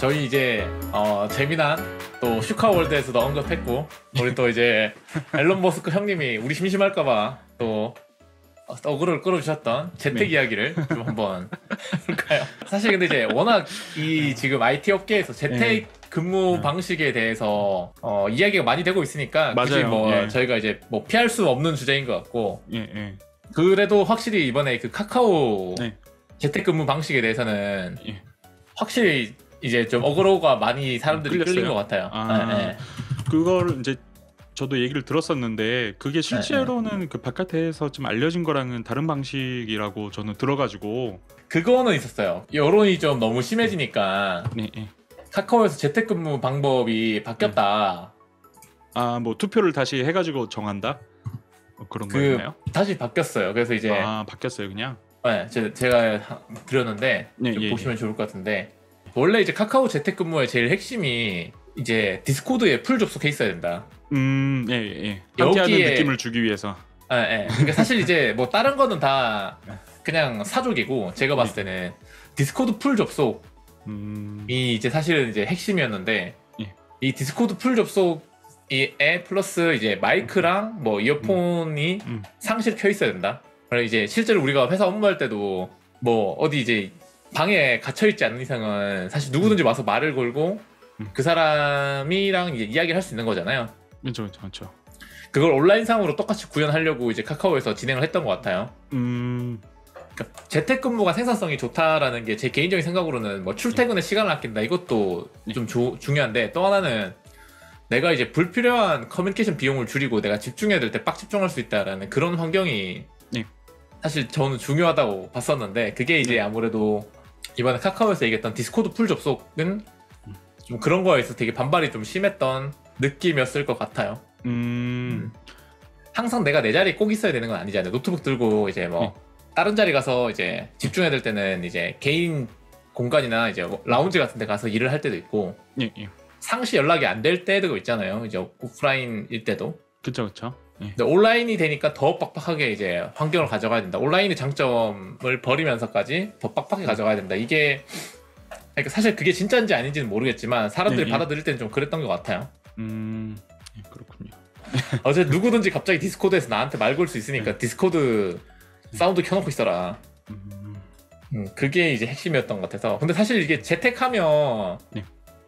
저희 이제 재미난 또 슈카월드에서도 언급했고 우리 또 이제 앨런 머스크 형님이 우리 심심할까봐 또 어그로를 끌어주셨던 재택 이야기를 좀 한번 볼까요? 사실 근데 이제 워낙 이 지금 IT 업계에서 재택 근무 방식에 대해서 이야기가 많이 되고 있으니까 굳이 뭐 저희가 이제 뭐 피할 수 없는 주제인 것 같고 그래도 확실히 이번에 그 카카오 재택근무 방식에 대해서는 확실히 이제 좀 어그로가 많이 사람들이 끌린 것 같아요. 그거를 이제 저도 얘기를 들었었는데 그게 실제로는 그 바깥에서 좀 알려진 거랑은 다른 방식이라고 저는 들어가지고 그거는 있었어요. 여론이 좀 너무 심해지니까 카카오에서 재택근무 방법이 바뀌었다. 뭐 투표를 다시 해가지고 정한다? 그런 거였나요? 다시 바뀌었어요. 그래서 이제 바뀌었어요 그냥? 네, 제가 드렸는데 보시면 좋을 것 같은데 원래 이제 카카오 재택근무의 제일 핵심이 이제 디스코드에 풀 접속해 있어야 된다. 함께하는 느낌을 주기 위해서. 그러니까 사실 이제 뭐 다른 거는 다 그냥 사족이고 제가 봤을 때는 디스코드 풀 접속이 이제 사실은 이제 핵심이었는데 이 디스코드 풀 접속에 플러스 이제 마이크랑 뭐 이어폰이 상시 켜 있어야 된다. 그래서 이제 실제로 우리가 회사 업무할 때도 뭐 어디 이제 방에 갇혀 있지 않는 이상은 사실 누구든지 와서 말을 걸고 그 사람이랑 이제 이야기를 할 수 있는 거잖아요. 그렇죠. 그걸 온라인상으로 똑같이 구현하려고 이제 카카오에서 진행을 했던 것 같아요. 그러니까 재택근무가 생산성이 좋다라는 게 제 개인적인 생각으로는 뭐 출퇴근에 시간을 아낀다 이것도 좀 중요한데 또 하나는 내가 이제 불필요한 커뮤니케이션 비용을 줄이고 내가 집중해야 될 때 빡 집중할 수 있다라는 그런 환경이 사실 저는 중요하다고 봤었는데 그게 이제 아무래도 이번에 카카오에서 얘기했던 디스코드 풀 접속은 좀 그런 거에 있어서 되게 반발이 좀 심했던 느낌이었을 것 같아요. 항상 내가 내 자리에 꼭 있어야 되는 건 아니잖아요. 노트북 들고 이제 뭐 다른 자리 가서 이제 집중해야 될 때는 이제 개인 공간이나 이제 뭐 라운지 같은 데 가서 일을 할 때도 있고 상시 연락이 안 될 때도 있잖아요. 이제 오프라인일 때도. 그쵸. 근데 온라인이 되니까 더 빡빡하게 이제 환경을 가져가야 된다. 온라인의 장점을 버리면서까지 더 빡빡하게 가져가야 된다. 이게 그러니까 사실 그게 진짜인지 아닌지는 모르겠지만 사람들이 받아들일 때는 좀 그랬던 것 같아요. 그렇군요. 어제 누구든지 갑자기 디스코드에서 나한테 말 걸 수 있으니까 디스코드 사운드 켜놓고 있어라. 그게 이제 핵심이었던 것 같아서. 근데 사실 이게 재택하면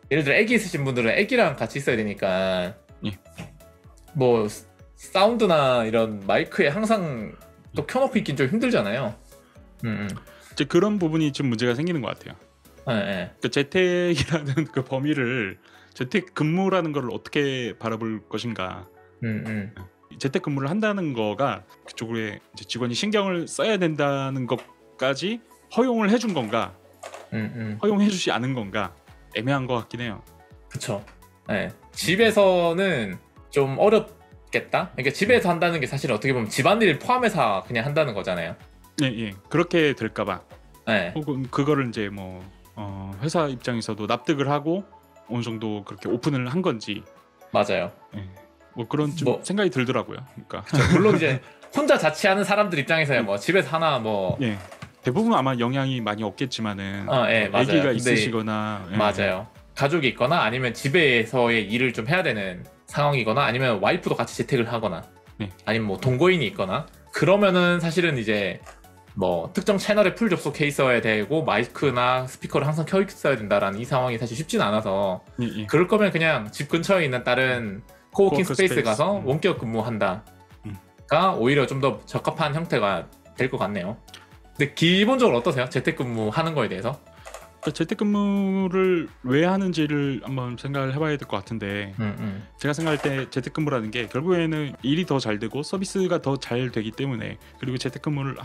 예를 들어 애기 있으신 분들은 애기랑 같이 있어야 되니까 뭐 사운드나 이런 마이크에 항상 또 켜놓고 있긴 좀 힘들잖아요. 이제 그런 부분이 좀 문제가 생기는 것 같아요. 그 재택이라는 그 범위를 재택 근무라는 걸 어떻게 바라볼 것인가. 재택 근무를 한다는 거가 그쪽에 이제 직원이 신경을 써야 된다는 것까지 허용을 해준 건가, 허용해주지 않은 건가 애매한 것 같긴 해요. 그쵸. 집에서는 좀 어렵겠다. 그러니까 집에서 한다는 게 사실 어떻게 보면 집안일 포함해서 그냥 한다는 거잖아요. 그렇게 될까봐. 혹은 그거를 이제 뭐 회사 입장에서도 납득을 하고 어느 정도 그렇게 오픈을 한 건지. 맞아요. 뭐 그런 좀 생각이 들더라고요. 그러니까 물론 이제 혼자 자취하는 사람들 입장에서야 뭐 집에서 하나 뭐 대부분 아마 영향이 많이 없겠지만은 아기가 있으시거나 맞아요. 가족이 있거나 아니면 집에서의 일을 좀 해야 되는 상황이거나 아니면 와이프도 같이 재택을 하거나 아니면 뭐 동거인이 있거나 그러면은 사실은 이제 뭐 특정 채널에 풀 접속해 있어야 되고 마이크나 스피커를 항상 켜 있어야 된다라는 이 상황이 사실 쉽지는 않아서 그럴 거면 그냥 집 근처에 있는 다른 코워킹 스페이스 가서 원격 근무한다가 오히려 좀 더 적합한 형태가 될 것 같네요. 근데 기본적으로 어떠세요? 재택근무 하는 거에 대해서? 재택근무를 왜 하는지를 한번 생각을 해봐야 될 것 같은데 제가 생각할 때 재택근무라는 게 결국에는 일이 더 잘 되고 서비스가 더 잘 되기 때문에 그리고 재택근무를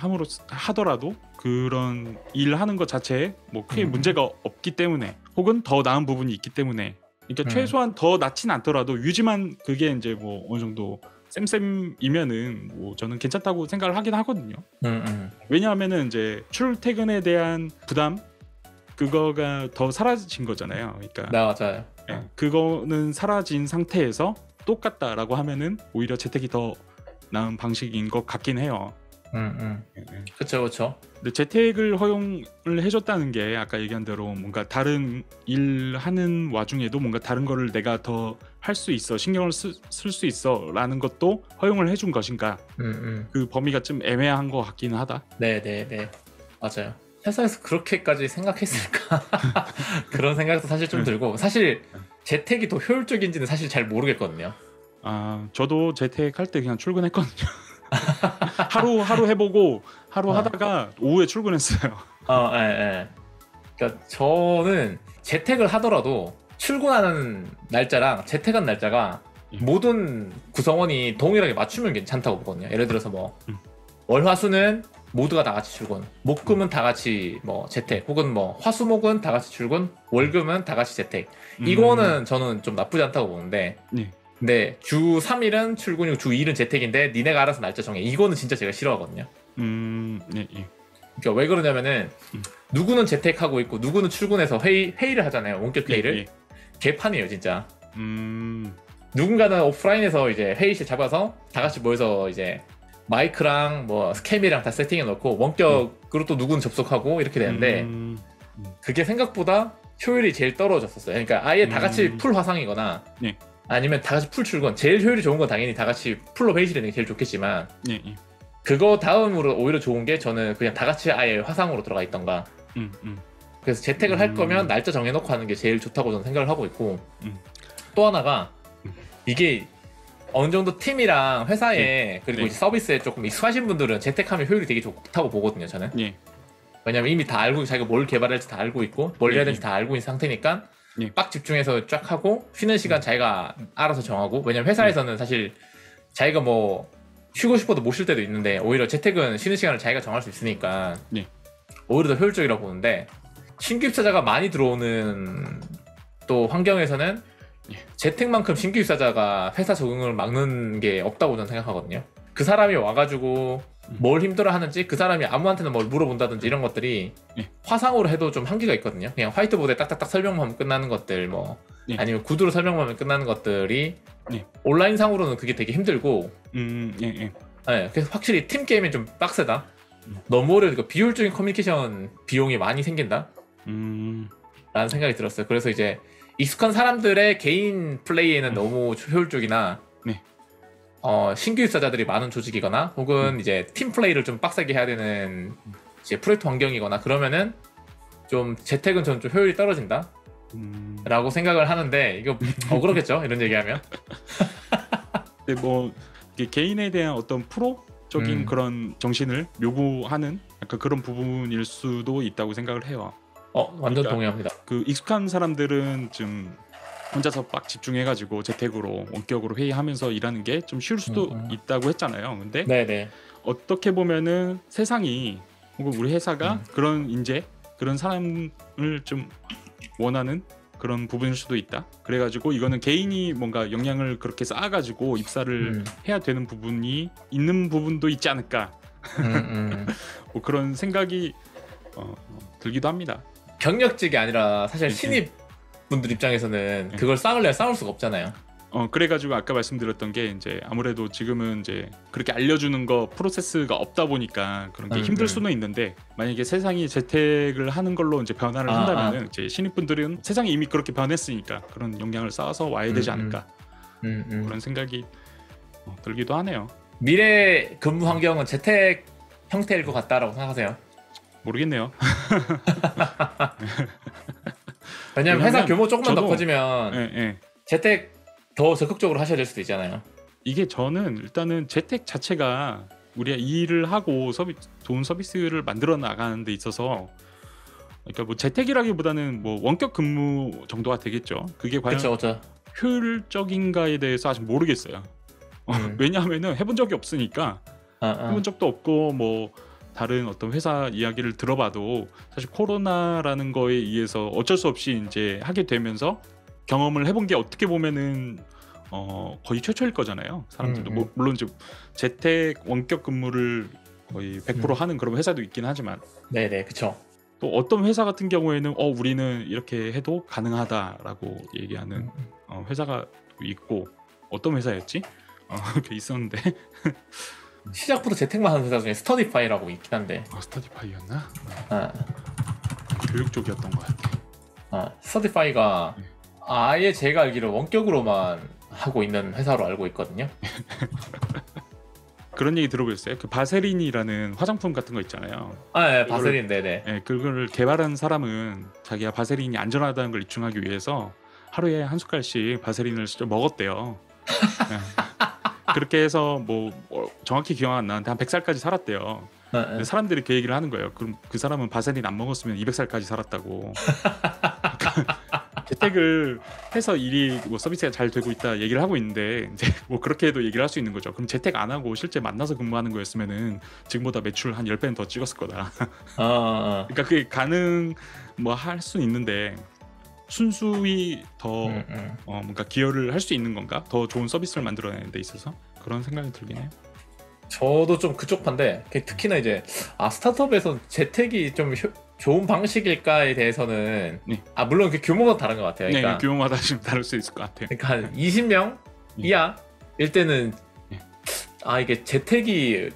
하더라도 그런 일하는 것 자체에 뭐 크게 문제가 없기 때문에 혹은 더 나은 부분이 있기 때문에 그러니까 최소한 더 낫진 않더라도 유지만 그게 이제 뭐 어느 정도 쌤쌤이면은 뭐 저는 괜찮다고 생각을 하긴 하거든요. 왜냐하면은 이제 출퇴근에 대한 부담 그거가 더 사라진 거잖아요. 그러니까 맞아요. 그거는 사라진 상태에서 똑같다라고 하면은 오히려 재택이 더 나은 방식인 것 같긴 해요. 그쵸 그쵸. 근데 재택을 허용을 해줬다는 게 아까 얘기한 대로 뭔가 다른 일 하는 와중에도 뭔가 다른 거를 내가 더 할 수 있어, 신경을 쓸 수 있어라는 것도 허용을 해준 것인가? 그 범위가 좀 애매한 것 같기는 하다. 네네네 맞아요. 회사에서 그렇게까지 생각했을까? 그런 생각도 사실 좀 들고 사실 재택이 더 효율적인지는 사실 잘 모르겠거든요. 아 저도 재택할 때 그냥 출근했거든요. 하루 해보고 하루 하다가 오후에 출근했어요. 예, 예. 그러니까 저는 재택을 하더라도 출근하는 날짜랑 재택한 날짜가 모든 구성원이 동일하게 맞추면 괜찮다고 보거든요. 예를 들어서 뭐 월화수는 모두가 다 같이 출근, 목금은 다 같이 뭐 재택, 혹은 뭐 화수목은 다 같이 출근, 월금은 다 같이 재택. 이거는 저는 좀 나쁘지 않다고 보는데 근데 주 3일은 출근이고 주 2일은 재택인데 니네가 알아서 날짜 정해. 이거는 진짜 제가 싫어하거든요. 그러니까 왜 그러냐면은 누구는 재택하고 있고 누구는 출근해서 회의를 하잖아요. 원격 회의를. 개판이에요 진짜. 누군가는 오프라인에서 이제 회의실 잡아서 다 같이 모여서 이제 마이크랑 뭐 스캠이랑 다 세팅해 놓고 원격으로 또 누구는 접속하고 이렇게 되는데 그게 생각보다 효율이 제일 떨어졌었어요. 그러니까 아예 다 같이 풀 화상이거나 아니면 다 같이 풀 출근. 제일 효율이 좋은 건 당연히 다 같이 풀로 회의실에 있는 게 제일 좋겠지만 그거 다음으로 오히려 좋은 게 저는 그냥 다 같이 아예 화상으로 들어가 있던가. 그래서 재택을 할 거면 날짜 정해놓고 하는 게 제일 좋다고 저는 생각을 하고 있고 또 하나가 이게 어느 정도 팀이랑 회사에 그리고 이제 서비스에 조금 익숙하신 분들은 재택하면 효율이 되게 좋다고 보거든요 저는. 왜냐면 이미 다 알고 자기가 뭘 개발할지 다 알고 있고 뭘 해야 될지 다 알고 있는 상태니까 빡 집중해서 쫙 하고 쉬는 시간 자기가 알아서 정하고. 왜냐면 회사에서는 사실 자기가 뭐 쉬고 싶어도 못 쉴 때도 있는데 오히려 재택은 쉬는 시간을 자기가 정할 수 있으니까 오히려 더 효율적이라고 보는데 신규 입사자가 많이 들어오는 또 환경에서는 재택만큼 신규 입사자가 회사 적응을 막는 게 없다고 저는 생각하거든요. 그 사람이 와가지고 뭘 힘들어하는지 그 사람이 아무한테나 뭘 물어본다든지 이런 것들이 화상으로 해도 좀 한계가 있거든요. 그냥 화이트보드에 딱딱딱 설명만 하면 끝나는 것들 뭐 아니면 구두로 설명만 하면 끝나는 것들이 온라인상으로는 그게 되게 힘들고 그래서 확실히 팀 게임이 좀 빡세다. 너무 어려우니까 비효율적인 커뮤니케이션 비용이 많이 생긴다 라는 생각이 들었어요. 그래서 이제 익숙한 사람들의 개인 플레이에는 너무 효율적이나 신규 입사자들이 많은 조직이거나 혹은 이제 팀 플레이를 좀 빡세게 해야 되는 이제 프로젝트 환경이거나 그러면은 좀 재택은 저는 좀 효율이 떨어진다 라고 생각을 하는데 이거 그렇겠죠 이런 얘기하면. 근데 뭐 이게 개인에 대한 어떤 프로적인 그런 정신을 요구하는 약간 그런 부분일 수도 있다고 생각을 해요. 완전 그러니까 동의합니다. 그 익숙한 사람들은 좀 혼자서 빡 집중해가지고 재택으로 원격으로 회의하면서 일하는 게 좀 쉬울 수도 있다고 했잖아요. 근데 네네. 어떻게 보면은 세상이 혹은 우리 회사가 그런 인재, 그런 사람을 좀 원하는 그런 부분일 수도 있다. 그래가지고 이거는 개인이 뭔가 역량을 그렇게 쌓아가지고 입사를 해야 되는 부분이 있는 부분도 있지 않을까. 뭐 그런 생각이 들기도 합니다. 경력직이 아니라 사실 신입 분들 입장에서는 그걸 쌓으려면 쌓을 수가 없잖아요. 그래가지고 아까 말씀드렸던 게 이제 아무래도 지금은 이제 그렇게 알려주는 거 프로세스가 없다 보니까 그런 게 힘들 수는 있는데 만약에 세상이 재택을 하는 걸로 이제 변화를 한다면은 이제 신입분들은 세상이 이미 그렇게 변했으니까 그런 역량을 쌓아서 와야 되지 않을까 그런 생각이 들기도 하네요. 미래 근무 환경은 재택 형태일 것 같다라고 생각하세요? 모르겠네요. 왜냐면 회사 규모 조금만 더 커지면 재택 더 적극적으로 하셔야 될 수도 있잖아요. 이게 저는 일단은 재택 자체가 우리가 이 일을 하고 좋은 서비스를 만들어 나가는 데 있어서 그러니까 뭐 재택이라기보다는 뭐 원격 근무 정도가 되겠죠. 그게 과연 그쵸. 효율적인가에 대해서 아직 모르겠어요. 왜냐하면은 해본 적이 없으니까 해본 적도 없고 뭐 다른 어떤 회사 이야기를 들어봐도 사실 코로나라는 거에 의해서 어쩔 수 없이 이제 하게 되면서 경험을 해본 게 어떻게 보면은 거의 최초일 거잖아요. 사람들도 물론 이제 재택 원격 근무를 거의 100% 하는 그런 회사도 있긴 하지만 네네 그쵸. 또 어떤 회사 같은 경우에는 우리는 이렇게 해도 가능하다라고 얘기하는 회사가 있고 어떤 회사였지? 있었는데 시작부터 재택만 하는 회사 중에 스터디파이라고 있긴 한데. 스터디파이였나? 아, 교육 쪽이었던 것 같아. 스터디파이가 아예 제가 알기로 원격으로만 하고 있는 회사로 알고 있거든요. 그런 얘기 들어보셨어요? 그 바세린이라는 화장품 같은 거 있잖아요. 네, 바세린, 네네. 네, 그걸 개발한 사람은 자기가 바세린이 안전하다는 걸 입증하기 위해서 하루에 한 숟갈씩 바세린을 직접 먹었대요. 네. 그렇게 해서 뭐 정확히 기억 안 나는데 한 100살까지 살았대요. 근데 사람들이 그 얘기를 하는 거예요. 그럼 그 사람은 바세린 안 먹었으면 200살까지 살았다고. 재택을 해서 일이 뭐 서비스가 잘 되고 있다 얘기를 하고 있는데 이제 뭐 그렇게 해도 얘기를 할 수 있는 거죠. 그럼 재택 안 하고 실제 만나서 근무하는 거였으면은 지금보다 매출 한 10배는 더 찍었을 거다. 그러니까 그게 가능 뭐 할 수는 있는데 순수히 더 뭔가 기여를 할 수 있는 건가? 더 좋은 서비스를 만들어내는 데 있어서 그런 생각이 들긴 해요. 저도 좀 그쪽 판데 특히나 이제 스타트업에서 재택이 좀 좋은 방식일까에 대해서는 네. 물론 그 규모가 다른 것 같아요. 그러니까, 네, 규모마다 좀 다를 수 있을 것 같아요. 그러니까 한 20명 이하일 때는 이게 재택이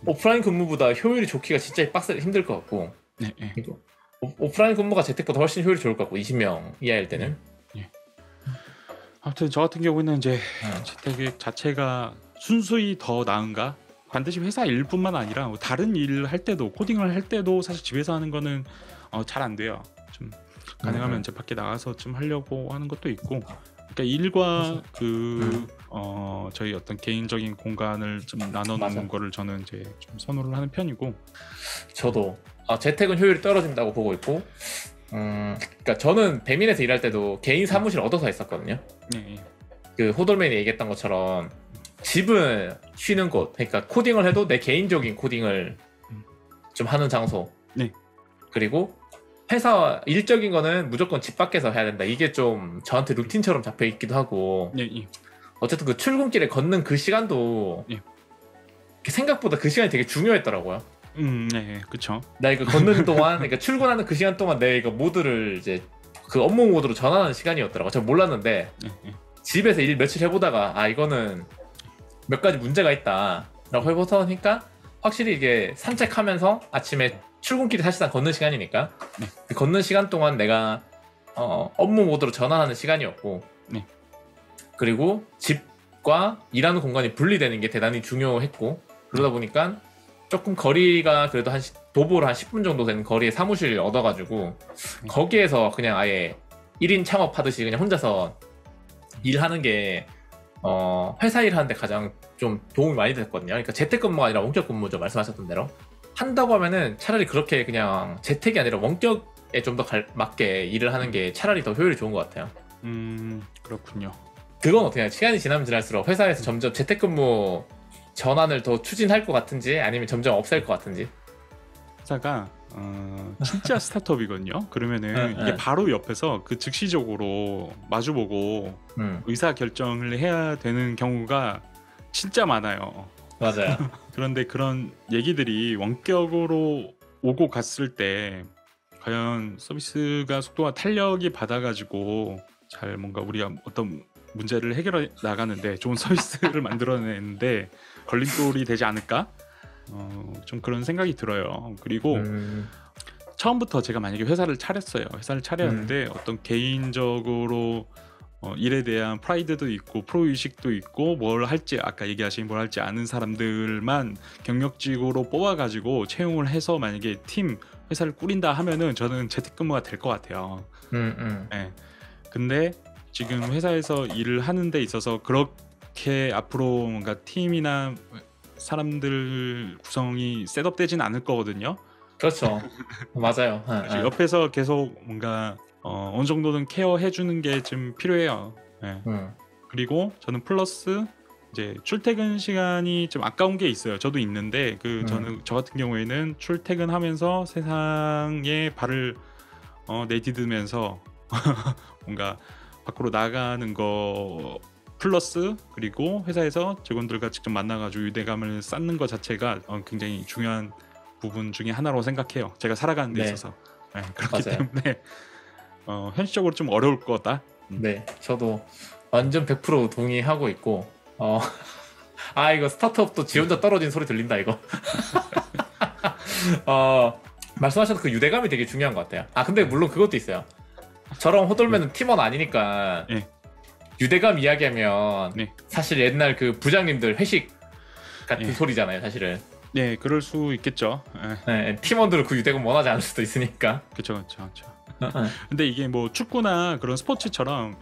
오프라인 근무보다 효율이 좋기가 진짜 힘들 것 같고 오프라인 근무가 재택보다 훨씬 효율이 좋을 것 같고 20명 이하일 때는 아무튼 저 같은 경우는 이제 재택 자체가 순수히 더 나은가? 반드시 회사 일뿐만 아니라 뭐 다른 일을 할 때도 코딩을 할 때도 사실 집에서 하는 거는 잘 안 돼요. 좀 가능하면 이제 밖에 나가서 좀 하려고 하는 것도 있고. 그러니까 일과 저희 어떤 개인적인 공간을 좀 나눠 놓는 거를 저는 이제 좀 선호를 하는 편이고. 저도 재택은 효율이 떨어진다고 보고 있고. 그러니까 저는 배민에서 일할 때도 개인 사무실 얻어서 했었거든요. 네. 그 호돌맨이 얘기했던 것처럼 집은 쉬는 곳, 그러니까 코딩을 해도 내 개인적인 코딩을 좀 하는 장소. 네. 그리고 회사 일적인 거는 무조건 집 밖에서 해야 된다. 이게 좀 저한테 루틴처럼 잡혀 있기도 하고. 네. 어쨌든 그 출근길에 걷는 그 시간도 생각보다 그 시간이 되게 중요했더라고요. 네, 그렇죠. 나 이거 걷는 동안, 그러니까 출근하는 그 시간 동안 내 이거 모드를 이제 그 업무 모드로 전환하는 시간이었더라고. 저 몰랐는데 집에서 일 며칠 해보다가 이거는 몇 가지 문제가 있다라고 해보니까 확실히 이게 산책하면서 아침에 출근길이 사실상 걷는 시간이니까 그 걷는 시간 동안 내가 업무 모드로 전환하는 시간이었고 그리고 집과 일하는 공간이 분리되는 게 대단히 중요했고 그러다 보니까 조금 거리가 그래도 도보로 한 10분 정도 되는 거리에 사무실을 얻어가지고 거기에서 그냥 아예 1인 창업하듯이 그냥 혼자서 일하는 게 회사 일하는데 가장 좀 도움이 많이 됐거든요. 그러니까 재택근무가 아니라 원격근무죠. 말씀하셨던 대로 한다고 하면은 차라리 그렇게 그냥 재택이 아니라 원격에 좀 더 맞게 일을 하는 게 차라리 더 효율이 좋은 것 같아요. 그렇군요. 그건 어떻게 해요? 시간이 지나면 지날수록 회사에서 점점 재택근무 전환을 더 추진할 것 같은지 아니면 점점 없앨 것 같은지. 회사가 진짜 스타트업이거든요. 그러면은 이게 바로 옆에서 그 즉시적으로 마주보고 의사 결정을 해야 되는 경우가 진짜 많아요. 맞아요. 그런데 그런 얘기들이 원격으로 오고 갔을 때 과연 서비스가 속도와 탄력이 받아가지고 잘 뭔가 우리가 어떤 문제를 해결해 나가는데 좋은 서비스를 만들어내는데 걸림돌이 되지 않을까? 좀 그런 생각이 들어요. 그리고 처음부터 제가 만약에 회사를 차렸는데 어떤 개인적으로 일에 대한 프라이드도 있고 프로의식도 있고 뭘 할지 아까 얘기하신 뭘 할지 아는 사람들만 경력직으로 뽑아가지고 채용을 해서 만약에 팀 회사를 꾸린다 하면은 저는 재택근무가 될 것 같아요. 네. 근데 지금 회사에서 일을 하는 데 있어서 그렇게 앞으로 뭔가 팀이나 사람들 구성이 셋업되진 않을 거거든요. 그렇죠. 맞아요. 옆에서 계속 뭔가 어느 정도는 케어해주는 게 좀 필요해요. 네. 그리고 저는 플러스 이제 출퇴근 시간이 좀 아까운 게 있어요. 저도 있는데 저는 저 같은 경우에는 출퇴근하면서 세상에 발을 내디디면서 뭔가 밖으로 나가는 거 플러스 그리고 회사에서 직원들과 직접 만나가지고 유대감을 쌓는 것 자체가 굉장히 중요한 부분 중에 하나로 생각해요. 제가 살아가는 데 있어서. 네, 그렇기 맞아요. 때문에 현실적으로 좀 어려울 거다. 네, 저도 완전 100% 동의하고 있고 아 이거 스타트업도 지 혼자 떨어진 소리 들린다 이거. 말씀하셨던 그 유대감이 되게 중요한 것 같아요. 아 근데 물론 그것도 있어요. 저랑 호돌맨은 팀원 아니니까 네. 유대감 이야기하면 네. 사실 옛날 그 부장님들 회식 같은 네. 소리잖아요 사실은. 네, 그럴 수 있겠죠. 네, 팀원들은 그 유대감 원하지 않을 수도 있으니까. 그렇죠. 근데 이게 뭐 축구나 그런 스포츠처럼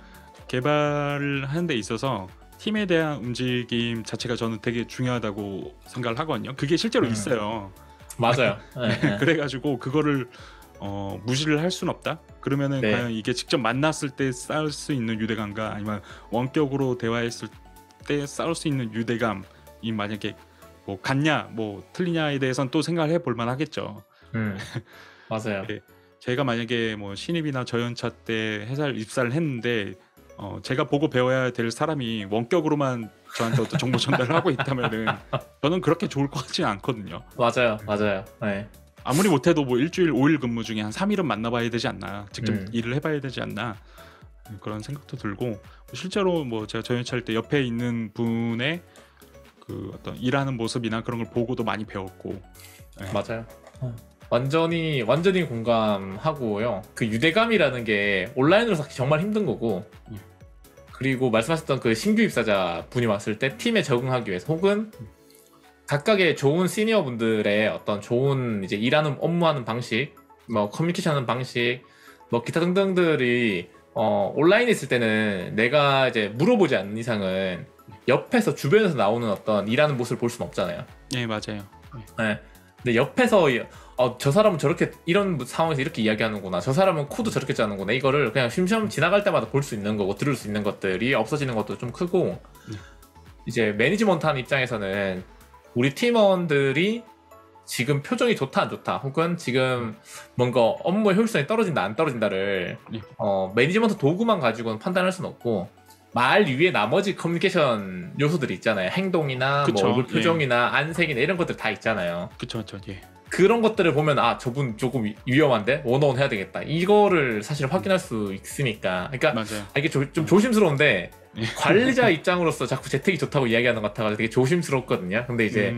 개발을 하는 데 있어서 팀에 대한 움직임 자체가 저는 되게 중요하다고 생각을 하거든요. 그게 실제로 있어요. 맞아요. 네. 그래가지고 그거를 무시를 할 수는 없다. 그러면은 네. 과연 이게 직접 만났을 때 쌓을 수 있는 유대감과 아니면 원격으로 대화했을 때 쌓을 수 있는 유대감이 만약에 뭐 같냐 뭐 틀리냐에 대해서는 또 생각을 해볼 만하겠죠. 맞아요. 네. 제가 만약에 뭐 신입이나 저연차 때 회사 입사를 했는데 제가 보고 배워야 될 사람이 원격으로만 저한테 어떤 정보 전달을 하고 있다면은 저는 그렇게 좋을 것 같지는 않거든요. 맞아요. 네. 아무리 못해도 뭐 일주일 5일 근무 중에 한 3일은 만나봐야 되지 않나, 직접 일을 해봐야 되지 않나 그런 생각도 들고, 실제로 뭐 제가 저연차 할 때 옆에 있는 분의 그 어떤 일하는 모습이나 그런 걸 보고도 많이 배웠고. 네. 맞아요. 완전히 공감하고요. 그 유대감이라는 게 온라인으로 쌓기 정말 힘든 거고, 그리고 말씀하셨던 그 신규 입사자 분이 왔을 때 팀에 적응하기 위해서 혹은 각각의 좋은 시니어 분들의 어떤 좋은 이제 일하는 업무하는 방식, 뭐 커뮤니케이션하는 방식, 뭐 기타 등등들이 온라인에 있을 때는 내가 이제 물어보지 않는 이상은 옆에서 주변에서 나오는 어떤 일하는 모습을 볼 수는 없잖아요. 네, 맞아요. 네. 근데 옆에서 저 사람은 저렇게 이런 상황에서 이렇게 이야기하는구나, 저 사람은 코드 저렇게 짜는구나, 이거를 그냥 심심하면 지나갈 때마다 볼 수 있는 거고 들을 수 있는 것들이 없어지는 것도 좀 크고, 이제 매니지먼트 하는 입장에서는 우리 팀원들이 지금 표정이 좋다 안 좋다, 혹은 지금 뭔가 업무의 효율성이 떨어진다 안 떨어진다를 매니지먼트 도구만 가지고는 판단할 수는 없고, 말 위에 나머지 커뮤니케이션 요소들이 있잖아요. 행동이나 뭐 얼굴 표정이나 안색이나 이런 것들 다 있잖아요. 그쵸. 예. 그런 것들을 보면 저분 조금 위험한데 원어원 해야 되겠다, 이거를 사실 확인할 수 있으니까. 그러니까 맞아요. 이게 좀 조심스러운데 관리자 입장으로서 자꾸 재택이 좋다고 이야기하는 것 같아서 되게 조심스럽거든요. 근데 이제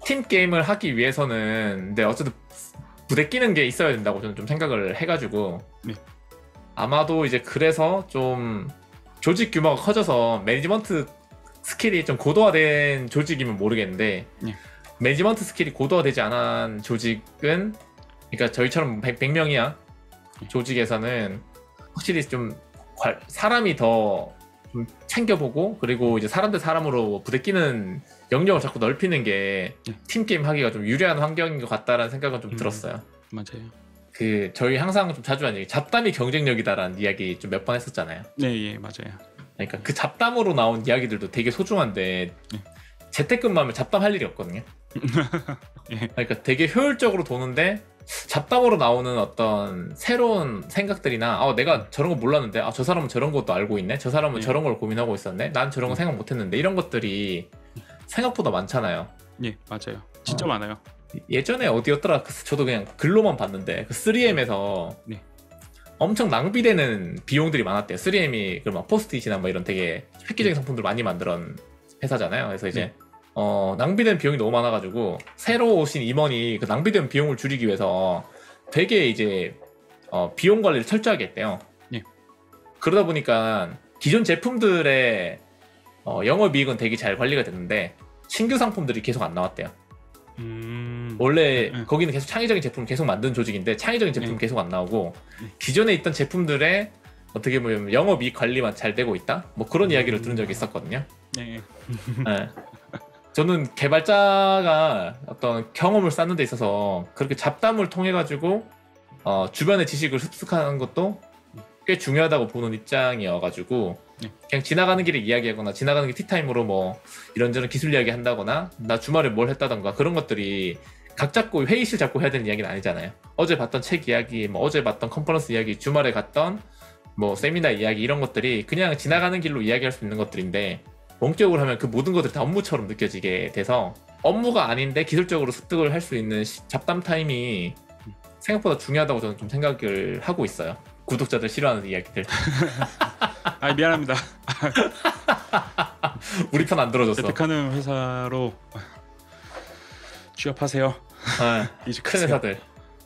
팀 게임을 하기 위해서는 근데 어쨌든 부대끼는 게 있어야 된다고 저는 좀 생각을 해가지고, 아마도 이제 그래서 좀 조직 규모가 커져서 매니지먼트 스킬이 좀 고도화된 조직이면 모르겠는데, 매니지먼트 스킬이 고도화되지 않은 조직은, 그러니까 저희처럼 100명 이하 조직에서는 확실히 좀 사람이 더 좀 챙겨보고, 그리고 이제 사람 대 사람으로 부대끼는 영역을 자꾸 넓히는 게 팀게임 하기가 좀 유리한 환경인 것 같다라는 생각은 좀 들었어요. 맞아요. 그 저희 항상 좀 자주 하는 얘기, 잡담이 경쟁력이다라는 이야기 좀 몇 번 했었잖아요. 네, 맞아요. 그러니까 그 잡담으로 나온 이야기들도 되게 소중한데 재택근무하면 잡담할 일이 없거든요. 그러니까 되게 효율적으로 도는데 잡담으로 나오는 어떤 새로운 생각들이나 내가 저런 거 몰랐는데 저 사람은 저런 것도 알고 있네, 저 사람은 저런 걸 고민하고 있었네, 난 저런 거 생각 못했는데, 이런 것들이 생각보다 많잖아요. 예, 맞아요. 진짜 많아요. 예전에 어디였더라, 저도 그냥 글로만 봤는데 그 3M에서 엄청 낭비되는 비용들이 많았대요. 3M이 막 포스트잇이나 뭐 이런 되게 획기적인 상품들 많이 만드는 회사잖아요. 그래서 이제 낭비된 비용이 너무 많아가지고 새로 오신 임원이 그 낭비된 비용을 줄이기 위해서 되게 이제 비용 관리를 철저하게 했대요. 그러다 보니까 기존 제품들의 영업이익은 되게 잘 관리가 됐는데 신규 상품들이 계속 안 나왔대요. 원래 거기는 계속 창의적인 제품을 계속 만드는 조직인데 창의적인 제품은 계속 안 나오고, 기존에 있던 제품들의 어떻게 보면 영업이익 관리만 잘 되고 있다, 뭐 그런 이야기를 들은 적이 있었거든요. 저는 개발자가 어떤 경험을 쌓는 데 있어서 그렇게 잡담을 통해 가지고 주변의 지식을 습득하는 것도 꽤 중요하다고 보는 입장이어가지고, 그냥 지나가는 길에 이야기하거나 지나가는 길 티타임으로 뭐 이런저런 기술 이야기 한다거나 나 주말에 뭘 했다던가 그런 것들이 각 잡고 회의실 잡고 해야 되는 이야기는 아니잖아요. 어제 봤던 책 이야기, 뭐 어제 봤던 컨퍼런스 이야기, 주말에 갔던 뭐 세미나 이야기, 이런 것들이 그냥 지나가는 길로 이야기할 수 있는 것들인데, 본격적으로 하면 그 모든 것들이 다 업무처럼 느껴지게 돼서 업무가 아닌데 기술적으로 습득을 할 수 있는 잡담 타임이 생각보다 중요하다고 저는 좀 생각을 하고 있어요. 구독자들 싫어하는 이야기들. 미안합니다. 우리 편 안 들어줬어. 재테크하는 회사로 취업하세요. 큰 이직하세요. 회사들.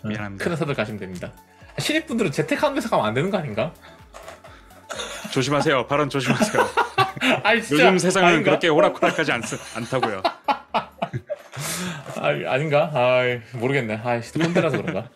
미안합니다. 큰 회사들 가시면 됩니다. 신입분들은 재테크하는 회사 가면 안 되는 거 아닌가? 조심하세요. 발언 조심하세요. 아니, 진짜 요즘 세상은 아닌가? 그렇게 호락호락하지 않다고요. 아닌가? 모르겠네. 또 꼰대라서 그런가?